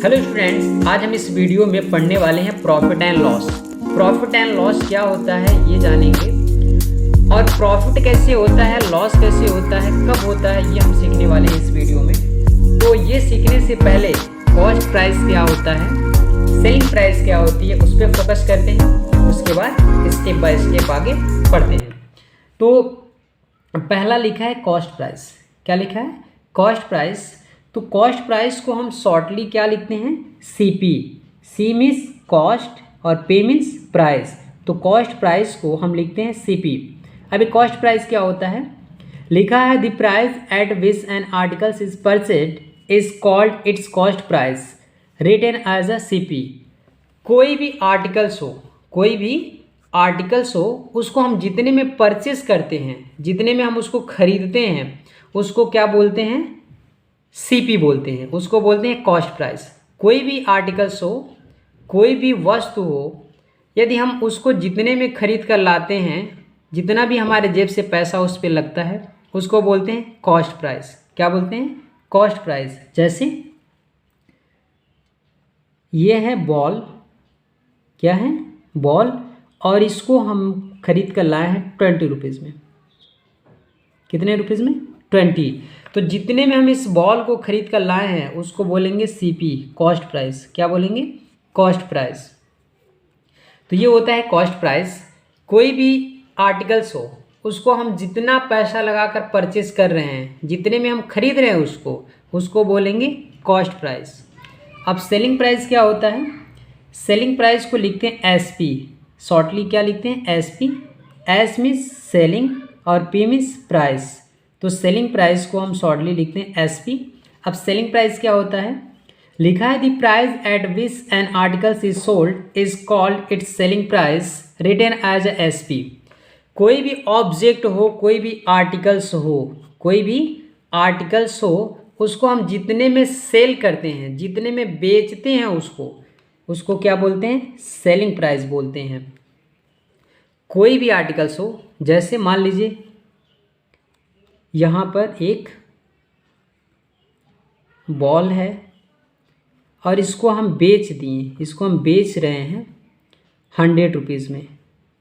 Hello students, आज हम इस वीडियो में पढ़ने वाले हैं profit and loss. Profit and loss क्या होता है ये जानेंगे, और प्रॉफिट कैसे होता है, लॉस कैसे होता है, कब होता है, ये हम सीखने वाले हैं इस वीडियो में। तो ये सीखने से पहले कॉस्ट प्राइस क्या होता है, सेलिंग प्राइस क्या होती है, उस पर फोकस करते हैं। उसके बाद स्टेप बाय स्टेप आगे पढ़ते हैं। तो पहला लिखा है कॉस्ट प्राइस। क्या लिखा है? Cost price. तो कॉस्ट प्राइस को हम शॉर्टली क्या लिखते हैं? सीपी। सी मीन्स कॉस्ट और पे मीन्स प्राइस। तो कॉस्ट प्राइस को हम लिखते हैं सीपी। अभी कॉस्ट प्राइस क्या होता है? लिखा है the price at which an articles is purchased is called its cost price written as a CP. कोई भी आर्टिकल्स हो, उसको हम जितने में परचेस करते हैं, जितने में हम उसको खरीदते हैं, उसको क्या बोलते हैं? सीपी बोलते हैं। उसको बोलते हैं कॉस्ट प्राइस। कोई भी आर्टिकल्स हो, कोई भी वस्तु हो, यदि हम उसको जितने में खरीद कर लाते हैं, जितना भी हमारे जेब से पैसा उस पर लगता है, उसको बोलते हैं कॉस्ट प्राइस। क्या बोलते हैं? Cost price. जैसे ये है बॉल। क्या है? बॉल। और इसको हम खरीद कर लाए हैं 20 रुपीज़ में। कितने रुपीज़ में? 20। तो जितने में हम इस बॉल को खरीद कर लाए हैं उसको बोलेंगे सीपी, कॉस्ट प्राइस। क्या बोलेंगे? Cost price. तो ये होता है कॉस्ट प्राइस। कोई भी आर्टिकल्स हो, उसको हम जितना पैसा लगाकर परचेस कर रहे हैं, जितने में हम खरीद रहे हैं उसको बोलेंगे कॉस्ट प्राइस। अब सेलिंग प्राइस क्या होता है? सेलिंग प्राइस को लिखते हैं एसपी। शॉर्टली क्या लिखते हैं? एसपी। एस मीन्स सेलिंग और पी मीन्स प्राइस। तो सेलिंग प्राइस को हम शॉर्टली लिखते हैं एसपी। अब सेलिंग प्राइस क्या होता है? लिखा है the price at which an articles is sold is called its selling price written as SP. कोई भी ऑब्जेक्ट हो, कोई भी आर्टिकल्स हो, उसको हम जितने में सेल करते हैं, जितने में बेचते हैं, उसको क्या बोलते हैं? सेलिंग प्राइस बोलते हैं। कोई भी आर्टिकल्स हो, जैसे मान लीजिए यहाँ पर एक बॉल है और इसको हम बेच दिए, इसको हम बेच रहे हैं 100 रुपीज़ में।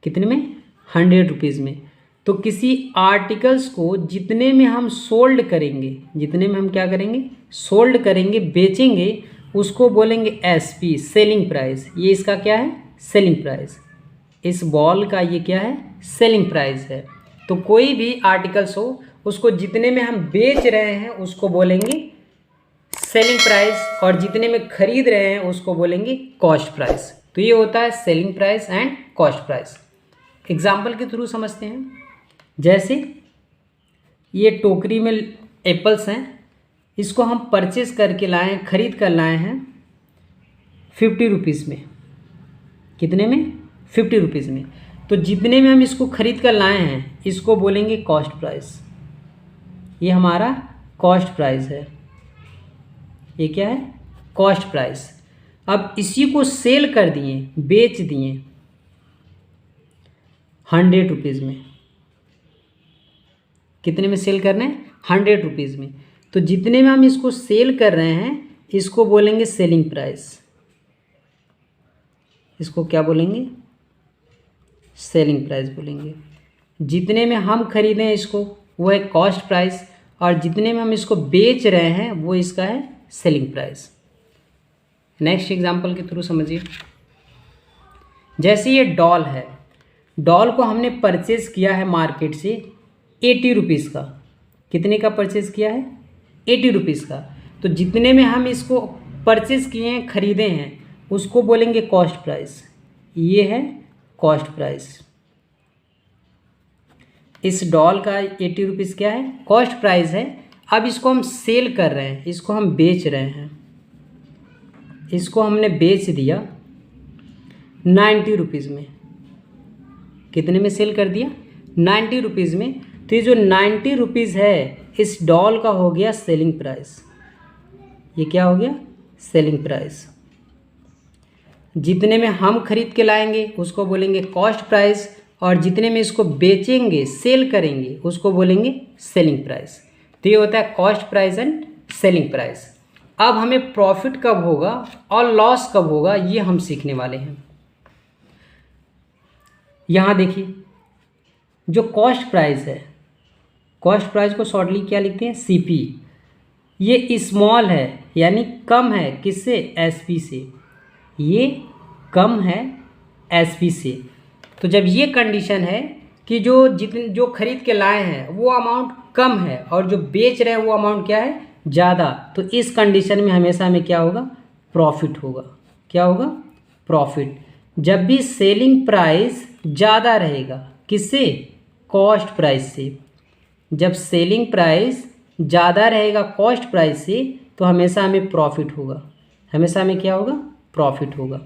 कितने में? 100 रुपीज़ में। तो किसी आर्टिकल्स को जितने में हम सोल्ड करेंगे, जितने में हम क्या करेंगे? सोल्ड करेंगे, बेचेंगे, उसको बोलेंगे एसपी, सेलिंग प्राइस। ये इसका क्या है? Selling price. इस बॉल का ये क्या है? सेलिंग प्राइस है। तो कोई भी आर्टिकल्स हो, उसको जितने में हम बेच रहे हैं उसको बोलेंगे सेलिंग प्राइस, और जितने में खरीद रहे हैं उसको बोलेंगे कॉस्ट प्राइस। तो ये होता है selling price and cost price. Example के थ्रू समझते हैं। जैसे ये टोकरी में एप्पल्स हैं, इसको हम परचेस करके लाए, खरीद कर लाए हैं 50 रुपीज़ में। कितने में? 50 रुपीज़ में। तो जितने में हम इसको खरीद कर लाए हैं इसको बोलेंगे कॉस्ट प्राइस। ये हमारा कॉस्ट प्राइस है। ये क्या है? Cost price. अब इसी को सेल कर दिए, बेच दिए 100 रुपीज़ में। कितने में सेल कर रहे हैं? 100 रुपीज़ में। तो जितने में हम इसको सेल कर रहे हैं इसको बोलेंगे सेलिंग प्राइस। इसको क्या बोलेंगे? सेलिंग प्राइस बोलेंगे। जितने में हम खरीदें इसको वो है कॉस्ट प्राइस, और जितने में हम इसको बेच रहे हैं वो इसका है सेलिंग प्राइस। नेक्स्ट एग्जांपल के थ्रू समझिए। जैसे ये डॉल है, डॉल को हमने परचेज़ किया है मार्केट से 80 रुपीज़ का। कितने का परचेज़ किया है? 80 रुपीज़ का। तो जितने में हम इसको परचेज़ किए हैं, खरीदे हैं, उसको बोलेंगे कॉस्ट प्राइस। ये है कॉस्ट प्राइस। इस डॉल का 80 रुपीज़ क्या है? कॉस्ट प्राइस है। अब इसको हम सेल कर रहे हैं, इसको हम बेच रहे हैं। इसको हमने बेच दिया 90 रुपीज़ में। कितने में सेल कर दिया? 90 रुपीज़ में। तो ये जो 90 रुपीज़ है इस डॉल का हो गया सेलिंग प्राइस। ये क्या हो गया? Selling price. जितने में हम खरीद के लाएंगे उसको बोलेंगे कॉस्ट प्राइस, और जितने में इसको बेचेंगे, सेल करेंगे, उसको बोलेंगे सेलिंग प्राइस। तो ये होता है cost price and selling price. अब हमें प्रॉफिट कब होगा और लॉस कब होगा ये हम सीखने वाले हैं। यहाँ देखिए, जो कॉस्ट प्राइस है, कॉस्ट प्राइस को शॉर्टली क्या लिखते हैं, सीपी। ये स्मॉल है यानी कम है किससे, एसपी से। ये कम है एसपी से। तो जब ये कंडीशन है कि जो खरीद के लाए हैं वो अमाउंट कम है और जो बेच रहे हैं वो अमाउंट क्या है, ज़्यादा, तो इस कंडीशन में हमेशा हमें क्या होगा, प्रॉफिट होगा। क्या होगा, प्रॉफिट। जब भी सेलिंग प्राइस ज़्यादा रहेगा किससे, कॉस्ट प्राइस से। जब सेलिंग प्राइस ज़्यादा रहेगा कॉस्ट प्राइस से तो हमेशा हमें प्रॉफिट होगा, हमेशा हमें क्या होगा, प्रॉफिट होगा।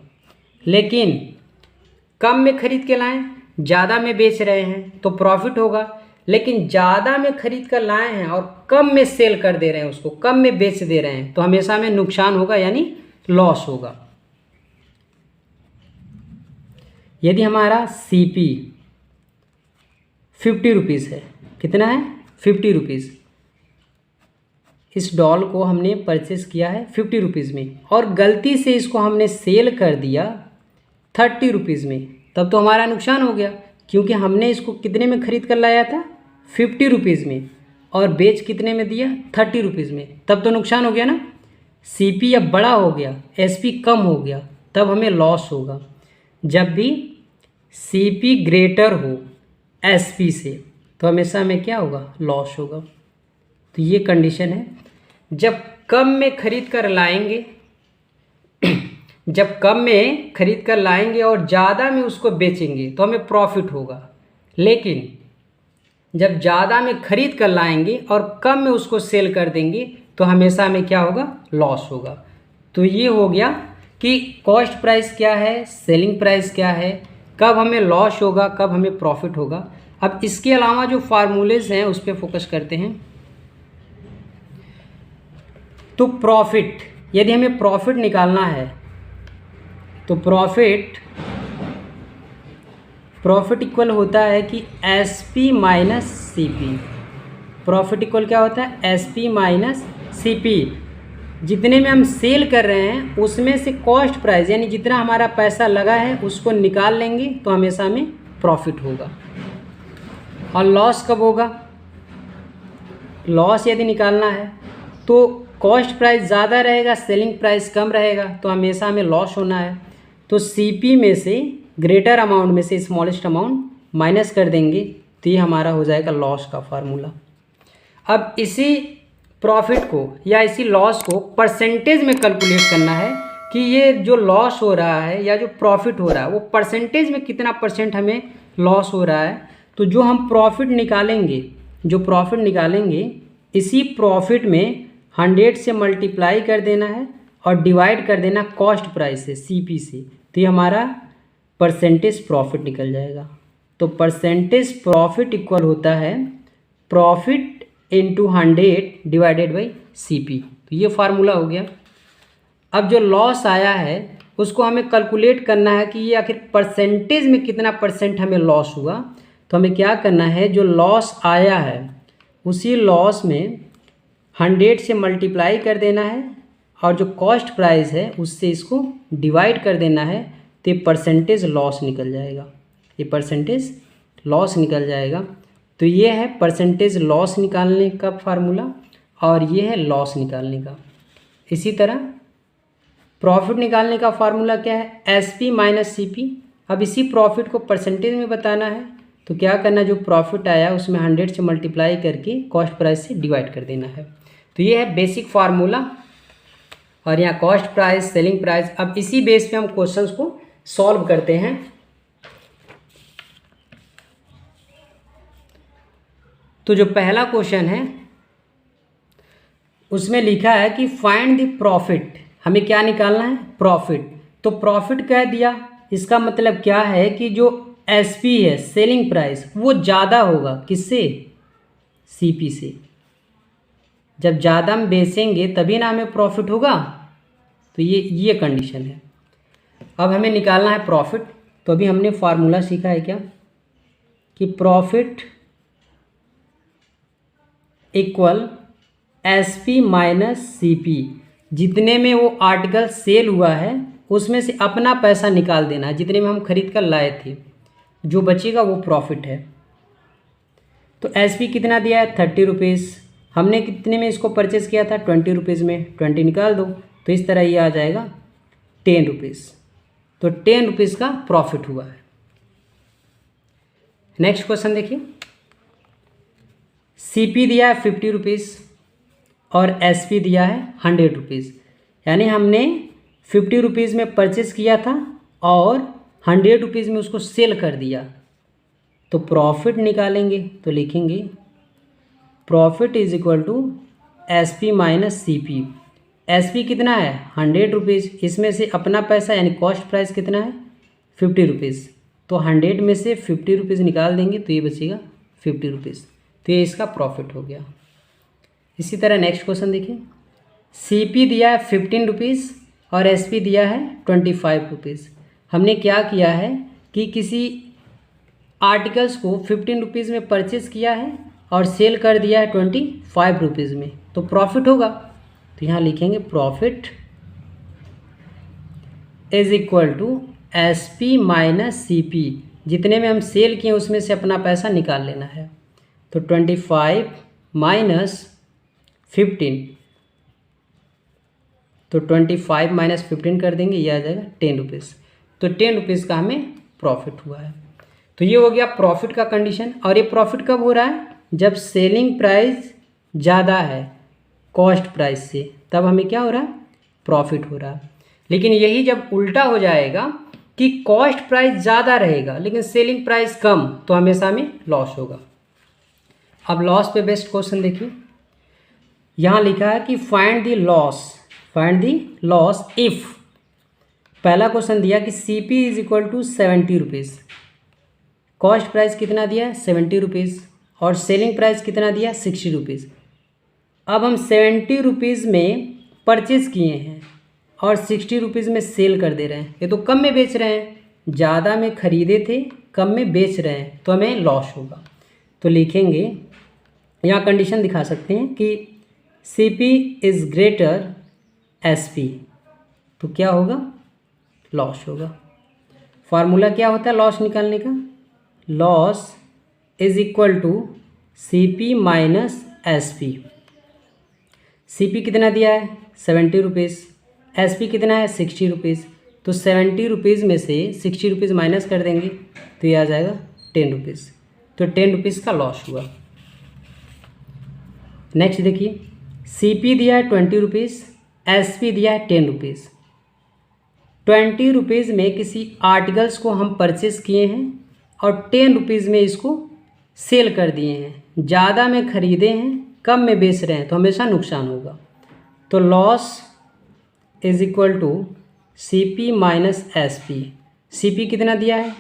लेकिन कम में खरीद के लाएं, ज़्यादा में बेच रहे हैं तो प्रॉफिट होगा। लेकिन ज़्यादा में खरीद कर लाए हैं और कम में सेल कर दे रहे हैं, उसको कम में बेच दे रहे हैं, तो हमेशा में नुकसान होगा यानी लॉस होगा। यदि हमारा सीपी 50 रुपीज़ है, कितना है, 50 रुपीज़। इस डॉल को हमने परचेस किया है 50 रुपीज़ में और गलती से इसको हमने सेल कर दिया 30 रुपीज़ में, तब तो हमारा नुकसान हो गया, क्योंकि हमने इसको कितने में ख़रीद कर लाया था, 50 रुपीज़ में, और बेच कितने में दिया, 30 रुपीज़ में, तब तो नुकसान हो गया ना। सीपी अब बड़ा हो गया, एसपी कम हो गया, तब हमें लॉस होगा। जब भी सीपी ग्रेटर हो एसपी से तो हमेशा हमें क्या होगा, लॉस होगा। तो ये कंडीशन है। जब कम में खरीद कर लाएंगे जब कम में खरीद कर लाएंगे और ज़्यादा में उसको बेचेंगे तो हमें प्रॉफिट होगा। लेकिन जब ज़्यादा में खरीद कर लाएंगे और कम में उसको सेल कर देंगे तो हमेशा हमें क्या होगा, लॉस होगा। तो ये हो गया कि कॉस्ट प्राइस क्या है, सेलिंग प्राइस क्या है, कब हमें लॉस होगा, कब हमें प्रॉफिट होगा। अब इसके अलावा जो फार्मूलेज हैं उस पर फोकस करते हैं। तो प्रॉफिट, यदि हमें प्रॉफिट निकालना है तो प्रॉफिट इक्वल होता है कि SP minus CP. Profit equal क्या होता है, एसपी माइनस सीपी। जितने में हम सेल कर रहे हैं उसमें से कॉस्ट प्राइस यानी जितना हमारा पैसा लगा है उसको निकाल लेंगे तो हमेशा हमें प्रॉफिट होगा। और लॉस कब होगा, लॉस यदि निकालना है तो कॉस्ट प्राइस ज़्यादा रहेगा, सेलिंग प्राइस कम रहेगा, तो हमेशा हमें लॉस होना है। तो सीपी में से ग्रेटर अमाउंट में से स्मॉलेस्ट अमाउंट माइनस कर देंगे तो ये हमारा हो जाएगा लॉस का फार्मूला। अब इसी प्रॉफिट को या इसी लॉस को परसेंटेज में कैलकुलेट करना है कि ये जो लॉस हो रहा है या जो प्रॉफिट हो रहा है वो परसेंटेज में कितना परसेंट हमें लॉस हो रहा है। तो जो हम प्रॉफिट निकालेंगे इसी प्रॉफिट में 100 से मल्टीप्लाई कर देना है और डिवाइड कर देना कॉस्ट प्राइस से, सीपी से, तो ये हमारा परसेंटेज प्रॉफिट निकल जाएगा। तो परसेंटेज प्रॉफिट इक्वल होता है profit into 100 divided by CP. तो ये फार्मूला हो गया। अब जो लॉस आया है उसको हमें कैलकुलेट करना है कि ये आखिर परसेंटेज में कितना परसेंट हमें लॉस हुआ। तो हमें क्या करना है, जो लॉस आया है उसी लॉस में 100 से मल्टीप्लाई कर देना है और जो कॉस्ट प्राइस है उससे इसको डिवाइड कर देना है, तो ये परसेंटेज लॉस निकल जाएगा, ये परसेंटेज लॉस निकल जाएगा। तो ये है परसेंटेज लॉस निकालने का फार्मूला और ये है लॉस निकालने का। इसी तरह प्रॉफिट निकालने का फार्मूला क्या है, एसपी माइनस सीपी। अब इसी प्रॉफिट को परसेंटेज में बताना है तो क्या करना, जो प्रॉफिट आया उसमें 100 से मल्टीप्लाई करके कॉस्ट प्राइस से डिवाइड कर देना है। तो ये है बेसिक फार्मूला और यहाँ कॉस्ट प्राइस, सेलिंग प्राइस। अब इसी बेस पे हम क्वेश्चंस को सॉल्व करते हैं। तो जो पहला क्वेश्चन है उसमें लिखा है कि फाइंड द प्रॉफिट, हमें क्या निकालना है, प्रॉफिट। तो प्रॉफिट कह दिया, इसका मतलब क्या है कि जो एसपी है, सेलिंग प्राइस, वो ज़्यादा होगा किससे, सीपी से। जब ज़्यादा हम बेचेंगे तभी ना हमें प्रॉफिट होगा। तो ये कंडीशन है। अब हमें निकालना है प्रॉफिट। तो अभी हमने फार्मूला सीखा है क्या, कि profit equal SP minus CP. जितने में वो आर्टिकल सेल हुआ है उसमें से अपना पैसा निकाल देना है, जितने में हम खरीद कर लाए थे, जो बचेगा वो प्रॉफिट है। तो एसपी कितना दिया है 30 रुपीज़, हमने कितने में इसको परचेज़ किया था 20 रुपीज़ में, 20 निकाल दो तो इस तरह ये आ जाएगा 10 रुपीज़। तो 10 रुपीज़ का प्रॉफिट हुआ है। नेक्स्ट क्वेश्चन देखिए, सीपी दिया है 50 रुपीज़ और एसपी दिया है 100 रुपीज़, यानी हमने 50 रुपीज़ में परचेज़ किया था और 100 रुपीज़ में उसको सेल कर दिया, तो प्रॉफिट निकालेंगे तो लिखेंगे profit is equal to S P minus C P. S P कितना है 100 रुपीज़, इसमें से अपना पैसा यानी कॉस्ट प्राइस कितना है 50 रुपीज़, तो 100 में से 50 रुपीज़ निकाल देंगे तो ये बचेगा 50 रुपीज़, तो ये इसका प्रॉफिट हो गया। इसी तरह नेक्स्ट क्वेश्चन देखिए, सी पी दिया है 15 रुपीज़ और एस पी दिया है 25 रुपीज़। हमने क्या किया है कि किसी आर्टिकल्स को 15 रुपीज़ में परचेज़ किया है और सेल कर दिया है 25 रुपीज़ में, तो प्रॉफिट होगा। तो यहाँ लिखेंगे profit is equal to S P minus C P, जितने में हम सेल किए उसमें से अपना पैसा निकाल लेना है। तो 25 माइनस 15, तो 25 माइनस 15 कर देंगे, ये आ जाएगा 10 रुपीज़। तो 10 रुपीज़ का हमें प्रॉफिट हुआ है। तो ये हो गया प्रॉफिट का कंडीशन। और ये प्रॉफिट कब हो रहा है, जब सेलिंग प्राइस ज़्यादा है कॉस्ट प्राइस से, तब हमें क्या हो रहा है प्रॉफिट हो रहा है। लेकिन यही जब उल्टा हो जाएगा कि कॉस्ट प्राइस ज़्यादा रहेगा लेकिन सेलिंग प्राइस कम, तो हमेशा में लॉस होगा। अब लॉस पे बेस्ड क्वेश्चन देखिए, यहाँ लिखा है कि फाइंड द लॉस इफ़, पहला क्वेश्चन दिया कि C P is equal to 70 rupees, cost price कितना दिया है 70 रुपीज़ और सेलिंग प्राइस कितना दिया 60 रुपीज़। अब हम 70 रुपीज़ में परचेज़ किए हैं और 60 रुपीज़ में सेल कर दे रहे हैं, ये तो कम में बेच रहे हैं, ज़्यादा में ख़रीदे थे कम में बेच रहे हैं, तो हमें लॉस होगा। तो लिखेंगे, यहाँ कंडीशन दिखा सकते हैं कि C P is greater S P, तो क्या होगा लॉस होगा। फार्मूला क्या होता है लॉस निकालने का, loss is equal to C P minus S P. C P कितना दिया है 70 रुपीज़, एस पी कितना है 60 रुपीज़, तो 70 रुपीज़ में से 60 रुपीज़ माइनस कर देंगे तो ये आ जाएगा 10 रुपीज़, तो 10 रुपीज़ का लॉस हुआ। नेक्स्ट देखिए, सी पी दिया है 20 रुपीज़, एस पी दिया है 10 रुपीज़। 20 रुपीज़ में किसी आर्टिकल्स को हम परचेज़ किए हैं और 10 रुपीज़ में इसको सेल कर दिए हैं, ज़्यादा में ख़रीदे हैं कम में बेच रहे हैं, तो हमेशा नुकसान होगा। तो loss is equal to C P minus S P. C P कितना दिया है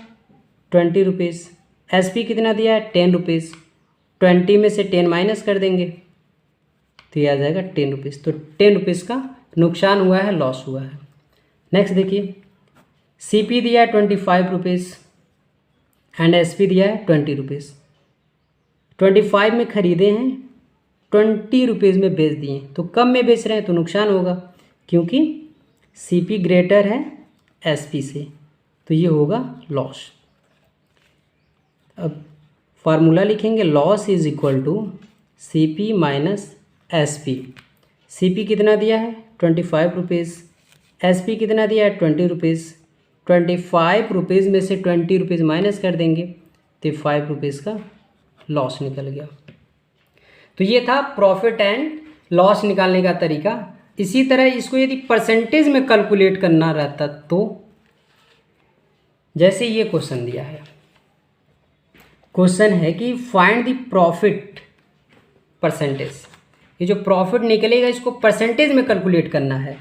20 रुपीज़, एस पी कितना दिया है 10 रुपीज़, 20 में से 10 माइनस कर देंगे तो ये आ जाएगा 10 रुपीज़, तो 10 रुपीज़ का नुकसान हुआ है, लॉस हुआ है। नेक्स्ट देखिए, सी पी दिया है 25 रुपीज़ एंड एस पी दिया है 20 रुपीज़। 25 में ख़रीदे हैं 20 रुपीज़ में बेच दिए, तो कम में बेच रहे हैं तो नुकसान होगा, क्योंकि सी पी ग्रेटर है एस पी से, तो ये होगा लॉस। अब फार्मूला लिखेंगे, loss is equal to C P minus S P. C P कितना दिया है 25 रुपीज़, एस पी कितना दिया है 20 रुपीज़, 25 रुपीज़ में से 20 रुपीज़ माइनस कर देंगे तो 5 रुपीज़ का लॉस निकल गया। तो ये था प्रॉफिट एंड लॉस निकालने का तरीका। इसी तरह इसको यदि परसेंटेज में कैलकुलेट करना रहता, तो जैसे ये क्वेश्चन दिया है, क्वेश्चन है कि फाइंड द प्रॉफिट परसेंटेज, ये जो प्रॉफिट निकलेगा इसको परसेंटेज में कैलकुलेट करना है।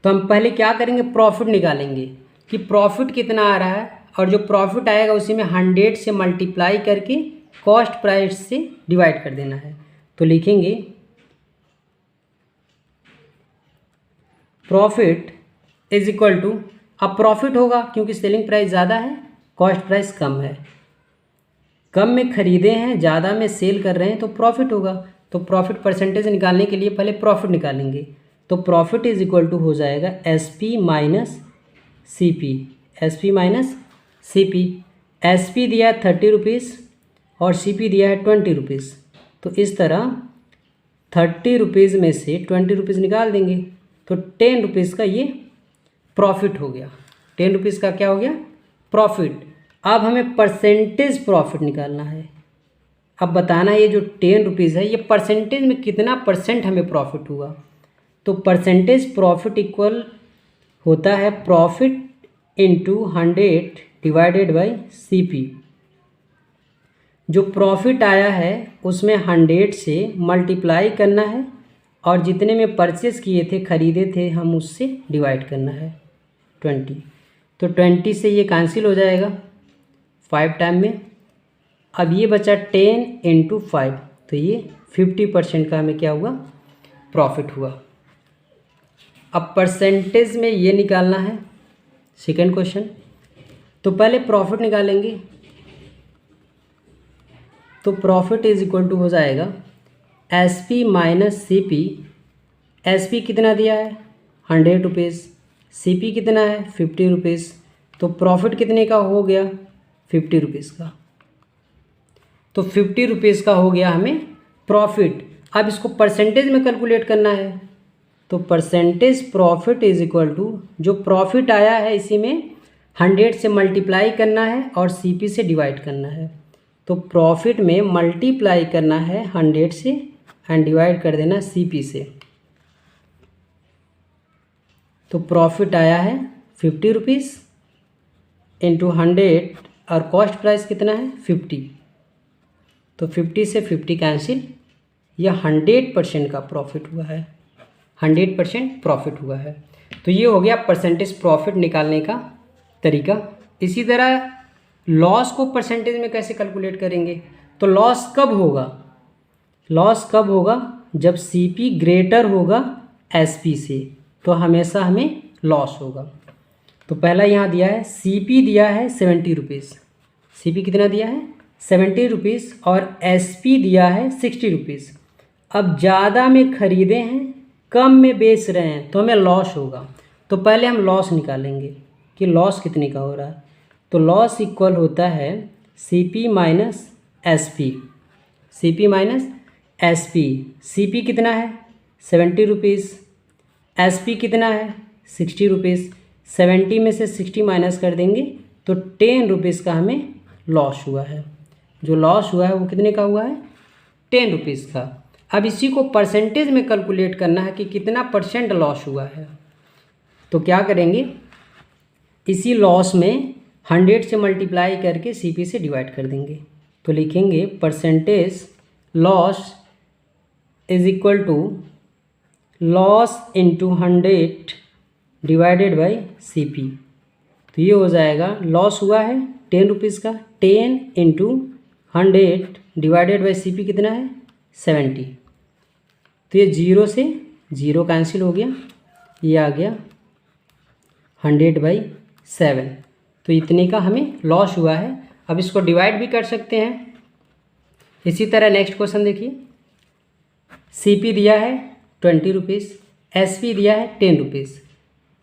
तो हम पहले क्या करेंगे, प्रॉफिट निकालेंगे कि प्रॉफिट कितना आ रहा है, और जो प्रॉफिट आएगा उसी में 100 से मल्टीप्लाई करके कॉस्ट प्राइस से डिवाइड कर देना है। तो लिखेंगे प्रॉफिट इज इक्वल टू, अब प्रॉफिट होगा क्योंकि सेलिंग प्राइस ज़्यादा है कॉस्ट प्राइस कम है, कम में ख़रीदे हैं ज़्यादा में सेल कर रहे हैं तो प्रॉफिट होगा। तो प्रॉफिट परसेंटेज निकालने के लिए पहले प्रॉफिट निकालेंगे, तो प्रॉफिट इज इक्वल टू हो जाएगा SP minus CP, SP minus CP। SP दिया है 30 रुपीज़ और CP दिया है 20 रुपीज़। तो इस तरह 30 रुपीज़ में से 20 रुपीज़ निकाल देंगे तो 10 रुपीज़ का ये प्रॉफिट हो गया। 10 रुपीज़ का क्या हो गया? प्रॉफिट। अब हमें परसेंटेज प्रॉफिट निकालना है। अब बताना है ये जो 10 रुपीज़ है ये परसेंटेज में कितना परसेंट हमें प्रॉफिट हुआ। तो परसेंटेज प्रॉफिट इक्वल होता है profit into 100 divided by CP। जो प्रॉफिट आया है उसमें 100 से मल्टीप्लाई करना है और जितने में परचेस किए थे, खरीदे थे, हम उससे डिवाइड करना है 20। तो 20 से ये कैंसिल हो जाएगा 5 टाइम में। अब ये बचा 10 इंटू 5, तो ये 50% का हमें क्या हुआ? प्रॉफिट हुआ। अब परसेंटेज में ये निकालना है सेकेंड क्वेश्चन। तो पहले प्रॉफिट निकालेंगे। तो प्रॉफिट इज इक्वल टू हो जाएगा SP माइनस CP। SP कितना दिया है? 100 रुपीज़। CP कितना है? 50 रुपीज़। तो प्रॉफिट कितने का हो गया? 50 रुपीज़ का। तो 50 रुपीज़ का हो गया हमें प्रॉफिट। अब इसको परसेंटेज में कैलकुलेट करना है। तो percentage profit is equal to जो प्रॉफिट आया है इसी में 100 से मल्टीप्लाई करना है और CP से डिवाइड करना है। तो प्रॉफिट में मल्टीप्लाई करना है 100 से एंड डिवाइड कर देना CP से। तो प्रॉफिट आया है 50 रुपीज़ इंटू 100 और कॉस्ट प्राइस कितना है? 50। तो 50 से 50 कैंसिल, यह 100% का प्रॉफिट हुआ है। 100% प्रॉफिट हुआ है। तो ये हो गया परसेंटेज प्रॉफिट निकालने का तरीका। इसी तरह लॉस को परसेंटेज में कैसे कैलकुलेट करेंगे? तो लॉस कब होगा? लॉस कब होगा? जब CP ग्रेटर होगा SP से, तो हमेशा हमें लॉस होगा। तो पहला यहाँ दिया है CP दिया है 70 रुपीज़। CP कितना दिया है? 70 रुपीज़ और SP दिया है 60 रुपीज़। अब ज़्यादा में ख़रीदे हैं, कम में बेच रहे हैं, तो हमें लॉस होगा। तो पहले हम लॉस निकालेंगे कि लॉस कितने का हो रहा है। तो लॉस इक्वल होता है CP minus SP। CP minus SP। CP कितना है? 70 रुपीज़। SP कितना है? 60 रुपीज़। 70 में से 60 माइनस कर देंगे तो 10 रुपीज़ का हमें लॉस हुआ है। जो लॉस हुआ है वो कितने का हुआ है? 10 रुपीज़ का। अब इसी को परसेंटेज में कैलकुलेट करना है कि कितना परसेंट लॉस हुआ है। तो क्या करेंगे? इसी लॉस में 100 से मल्टीप्लाई करके CP से डिवाइड कर देंगे। तो लिखेंगे percentage loss is equal to loss into 100 divided by CP। तो ये हो जाएगा, लॉस हुआ है 10 रुपीज़ का, 10 इंटू 100 डिवाइडेड बाई CP कितना है? 70। तो ये 0 से 0 कैंसिल हो गया, ये आ गया 100/7। तो इतने का हमें लॉस हुआ है। अब इसको डिवाइड भी कर सकते हैं। इसी तरह नेक्स्ट क्वेश्चन देखिए। CP दिया है 20 रुपीज़, SP दिया है 10 रुपीज़।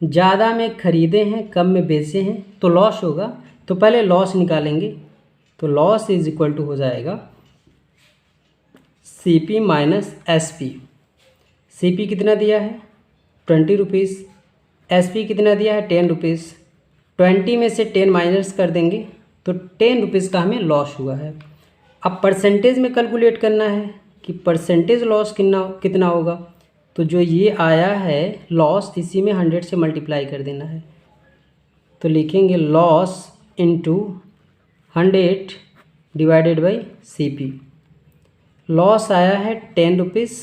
ज़्यादा में ख़रीदे हैं, कम में बेचे हैं, तो लॉस होगा। तो पहले लॉस निकालेंगे। तो लॉस इज इक्वल टू हो जाएगा CP माइनस SP। CP कितना दिया है? 20 रुपीज़। SP कितना दिया है? 10 रुपीज़। 20 में से 10 माइनस कर देंगे तो 10 रुपीज़ का हमें लॉस हुआ है। अब परसेंटेज में कैलकुलेट करना है कि परसेंटेज लॉस कितना होगा। तो जो ये आया है लॉस, इसी में 100 से मल्टीप्लाई कर देना है। तो लिखेंगे loss into 100 divided by CP। Loss आया है 10 rupees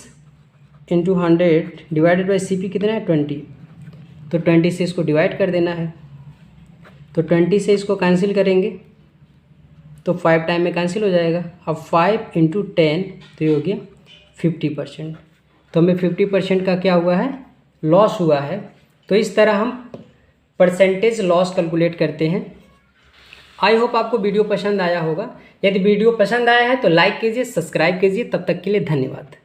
into 100 divided by CP कितना है? 20। तो 20 से इसको डिवाइड कर देना है। तो 20 से इसको कैंसिल करेंगे तो 5 टाइम में कैंसिल हो जाएगा। अब 5 इंटू 10 तो ये हो गया 50%। तो हमें 50% का क्या हुआ है? लॉस हुआ है। तो इस तरह हम परसेंटेज लॉस कैलकुलेट करते हैं। आई होप आपको वीडियो पसंद आया होगा। यदि वीडियो पसंद आया है तो लाइक कीजिए, सब्सक्राइब कीजिए। तब तक के लिए धन्यवाद।